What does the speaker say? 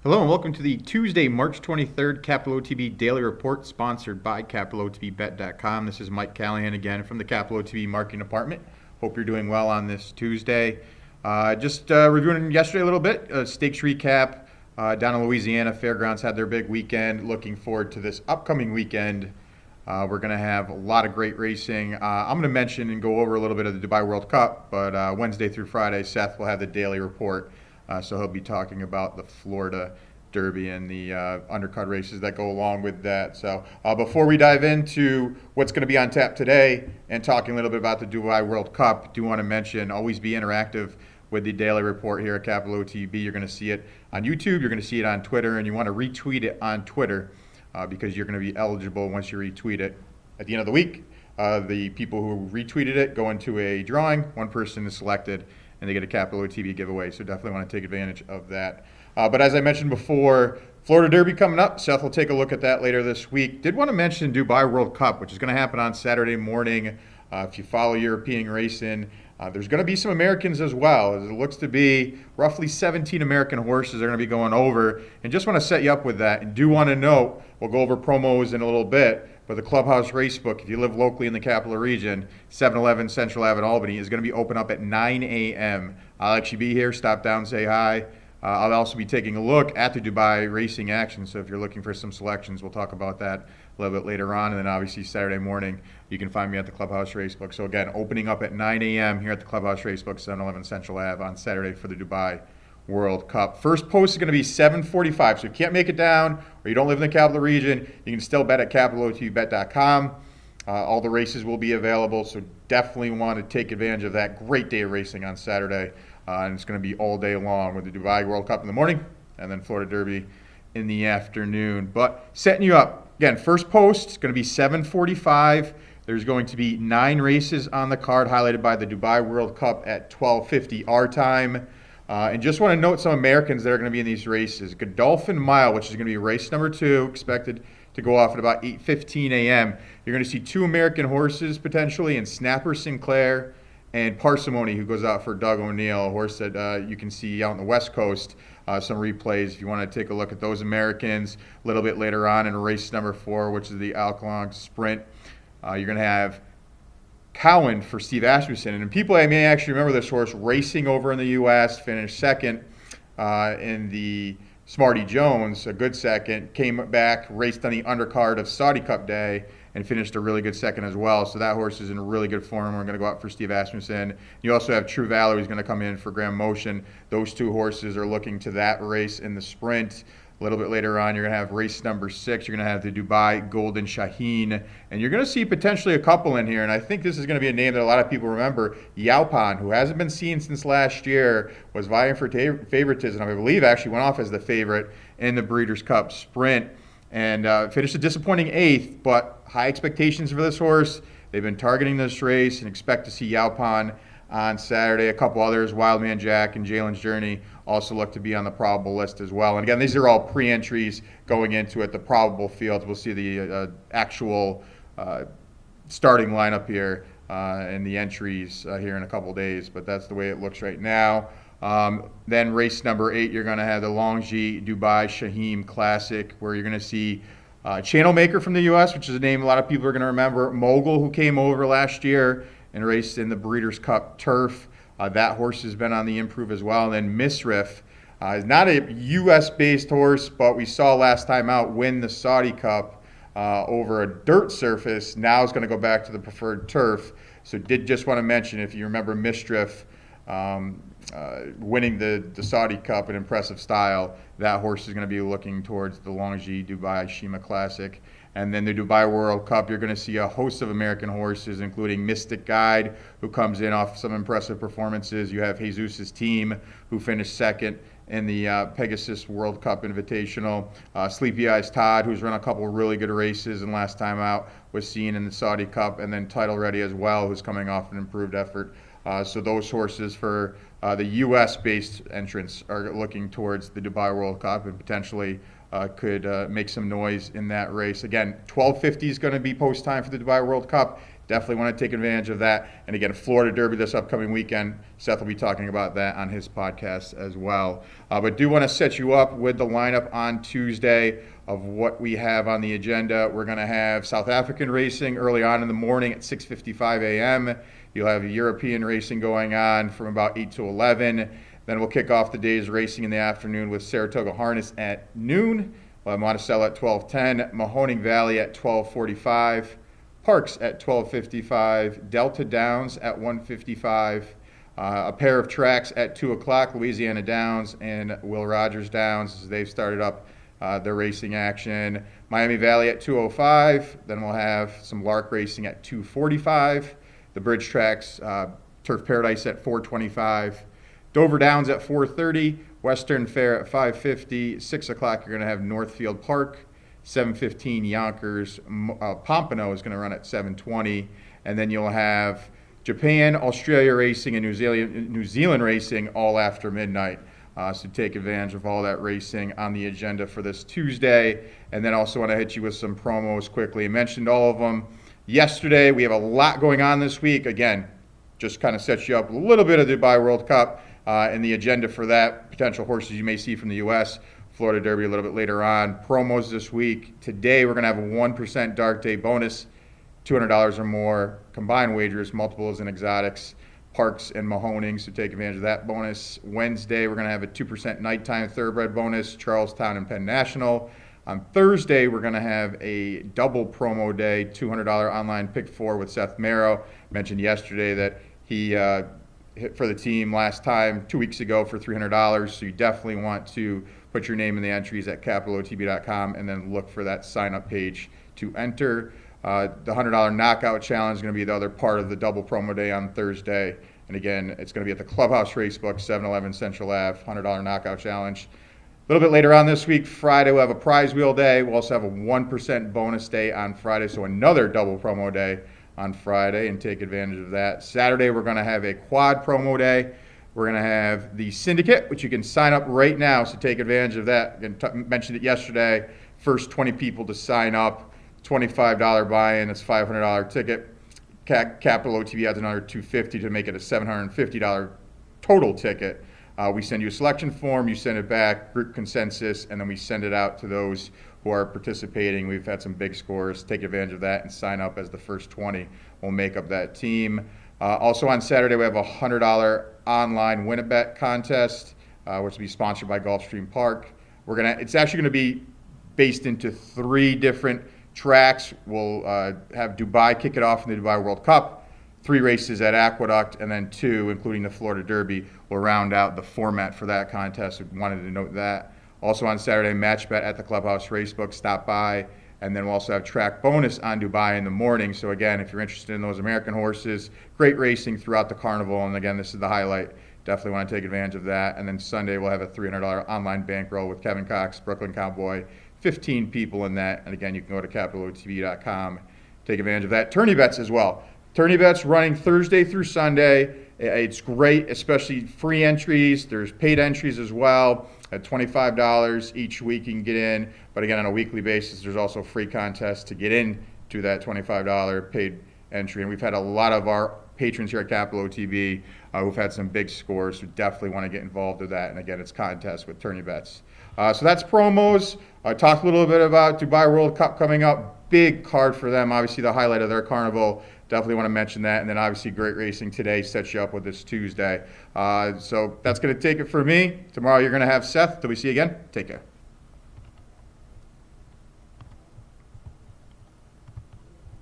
Hello and welcome to the Tuesday, March 23rd Capital OTB Daily Report sponsored by CapitalOTBBet.com. This is Mike Callahan again from the Capital OTB Marketing Department. Hope you're doing well on this Tuesday. Just reviewing yesterday a little bit, stakes recap. Down in Louisiana, Fairgrounds had their big weekend. Looking forward to this upcoming weekend. We're going to have a lot of great racing. I'm going to mention and go over a little bit of the Dubai World Cup, but Wednesday through Friday, Seth will have the daily report. So he'll be talking about the Florida Derby and the undercut races that go along with that. So before we dive into what's going to be on tap today and talking a little bit about the Dubai World Cup, I do want to mention always be interactive with the daily report here at Capital OTB. You're going to see it on YouTube, you're going to see it on Twitter, and you want to retweet it on Twitter because you're going to be eligible once you retweet it. At the end of the week, the people who retweeted it go into a drawing. One person is selected and they get a Capital OTB giveaway, so definitely want to take advantage of that. But as I mentioned before, Florida Derby coming up. Seth will take a look at that later this week. Did want to mention Dubai World Cup, which is going to happen on Saturday morning. If you follow European racing, there's going to be some Americans as well. As it looks to be roughly 17 American horses are going to be going over. And just want to set you up with that. And do want to note, we'll go over promos in a little bit, but the Clubhouse Racebook, if you live locally in the capital region, 711 Central Ave in Albany, is going to be open up at 9 a.m. I'll actually be here. Stop down, say hi. I'll also be taking a look at the Dubai racing action, so if you're looking for some selections, we'll talk about that a little bit later on. And then obviously Saturday morning, you can find me at the Clubhouse Racebook. So again, opening up at 9 a.m. here at the Clubhouse Racebook, 711 Central Ave on Saturday for the Dubai World Cup. First post is going to be 7:45, so if you can't make it down or you don't live in the capital region, you can still bet at CapitalOTBBet.com. All the races will be available, so definitely want to take advantage of that great day of racing on Saturday. And it's going to be all day long with the Dubai World Cup in the morning and then Florida Derby in the afternoon. But setting you up, again, first post is going to be 7:45. There's going to be 9 races on the card, highlighted by the Dubai World Cup at 12:50 our time. And just want to note some Americans that are going to be in these races. Godolphin Mile, which is going to be race number 2, expected to go off at about 8:15 a.m. You're going to see 2 American horses potentially, and Snapper Sinclair and Parsimony, who goes out for Doug O'Neill, a horse that you can see out on the West Coast. Some replays if you want to take a look at those Americans. A little bit later on in race number 4, which is the Alcalon Sprint, you're going to have Cowan for Steve Asmussen. And people may actually remember this horse racing over in the U.S., finished second in the Smarty Jones, a good second, came back, raced on the undercard of Saudi Cup Day, and finished a really good second as well. So that horse is in really good form. We're going to go out for Steve Asmussen. You also have True Valor, who's going to come in for Graham Motion. Those 2 horses are looking to that race in the sprint. A little bit later on, you're going to have race number 6. You're going to have the Dubai Golden Shaheem. And you're going to see potentially a couple in here. And I think this is going to be a name that a lot of people remember. Yaupan, who hasn't been seen since last year, was vying for favoritism. I believe actually went off as the favorite in the Breeders' Cup Sprint. And finished a disappointing 8th, but high expectations for this horse. They've been targeting this race and expect to see Yaupan on Saturday. A couple others, Wildman Jack and Jalen's Journey, also look to be on the probable list as well. And again, these are all pre-entries going into it. The probable fields, we'll see the actual starting lineup here and the entries here in a couple days, but that's the way it looks right now. Then race number 8, you're going to have the Longji Dubai Shaheem Classic, where you're going to see Channel Maker from the U.S., which is a name a lot of people are going to remember. Mogul, who came over last year and raced in the Breeders' Cup Turf. That horse has been on the improve as well. And then Misriff is not a U.S.-based horse, but we saw last time out win the Saudi Cup over a dirt surface. Now it's going to go back to the preferred turf. So did just want to mention, if you remember Misriff, winning the Saudi Cup in impressive style, that horse is going to be looking towards the Longji Dubai Shima Classic. And then the Dubai World Cup, you're going to see a host of American horses, including Mystic Guide, who comes in off some impressive performances. You have Jesus' Team, who finished second in the Pegasus World Cup Invitational. Sleepy Eyes Todd, who's run a couple of really good races, and last time out was seen in the Saudi Cup. And then Title Ready as well, who's coming off an improved effort. So those horses for the U.S.-based entrants are looking towards the Dubai World Cup and potentially could make some noise in that race. Again, 12:50 is going to be post time for the Dubai World Cup. Definitely want to take advantage of that. And again, Florida Derby this upcoming weekend. Seth will be talking about that on his podcast as well. But do want to set you up with the lineup on Tuesday of what we have on the agenda. We're going to have South African racing early on in the morning at 6:55 a.m. You'll have European racing going on from about 8 to 11. Then we'll kick off the day's racing in the afternoon with Saratoga Harness at noon. We'll have Monticello at 12:10, Mahoning Valley at 12:45. Parks at 12:55, Delta Downs at 1:55, a pair of tracks at 2 o'clock, Louisiana Downs and Will Rogers Downs, as they've started up their racing action. Miami Valley at 2:05, then we'll have some Lark racing at 2:45, the bridge tracks, Turf Paradise at 4:25, Dover Downs at 4:30, Western Fair at 5:50, 6 o'clock you're going to have Northfield Park, 7:15 Yonkers. Pompano is going to run at 7:20, and then you'll have Japan, Australia racing, and New Zealand racing all after midnight. So take advantage of all that racing on the agenda for this Tuesday. And then also want to hit you with some promos quickly. I mentioned all of them yesterday. We have a lot going on this week. Again, just kind of sets you up a little bit of the Dubai World Cup and the agenda for that, potential horses you may see from the U.S., Florida Derby a little bit later on. Promos this week. Today we're going to have a 1% dark day bonus, $200 or more, combined wagers, multiples and exotics, Parks and Mahoning, so take advantage of that bonus. Wednesday we're going to have a 2% nighttime thoroughbred bonus, Charlestown and Penn National. On Thursday we're going to have a double promo day, $200 online pick four with Seth Merrow. Mentioned yesterday that he hit for the team last time 2 weeks ago for $300, so you definitely want to put your name in the entries at capitalotb.com and then look for that sign-up page to enter. The $100 knockout challenge is going to be the other part of the double promo day on Thursday. And again, it's going to be at the Clubhouse Racebook, 711 Central Ave, $100 knockout challenge. A little bit later on this week, Friday, we'll have a prize wheel day. We'll also have a 1% bonus day on Friday, so another double promo day on Friday, and take advantage of that. Saturday, we're going to have a quad promo day. We're going to have the Syndicate, which you can sign up right now, so take advantage of that. Again, mentioned it yesterday. First 20 people to sign up, $25 buy-in, that's $500 ticket. Capital OTB adds another $250 to make it a $750 total ticket. We send you a selection form, you send it back, group consensus, and then we send it out to those who are participating. We've had some big scores. Take advantage of that and sign up as the first 20 will make up that team. Also on Saturday, we have a $100 online win-a-bet contest, which will be sponsored by Gulfstream Park. It's actually going to be based into 3 different tracks. We'll have Dubai kick it off in the Dubai World Cup, 3 races at Aqueduct, and then 2, including the Florida Derby, will round out the format for that contest. We wanted to note that. Also on Saturday, match bet at the Clubhouse Racebook. Stop by. And then we'll also have track bonus on Dubai in the morning. So again, if you're interested in those American horses, great racing throughout the carnival. And again, this is the highlight. Definitely want to take advantage of that. And then Sunday, we'll have a $300 online bankroll with Kevin Cox, Brooklyn Cowboy, 15 people in that. And again, you can go to capitalotv.com, take advantage of that. Tourney bets as well. Tourney bets running Thursday through Sunday. It's great, especially free entries. There's paid entries as well at $25 each week you can get in. But again, on a weekly basis, there's also free contests to get in to that $25 paid entry. And we've had a lot of our patrons here at Capital OTB who've had some big scores, who definitely want to get involved with that. And again, it's contests with tourney bets. So that's promos. I talked a little bit about Dubai World Cup coming up. Big card for them, obviously the highlight of their carnival. Definitely want to mention that. And then obviously great racing today sets you up with this Tuesday. So that's going to take it for me. Tomorrow you're going to have Seth. Till we see you again, take care.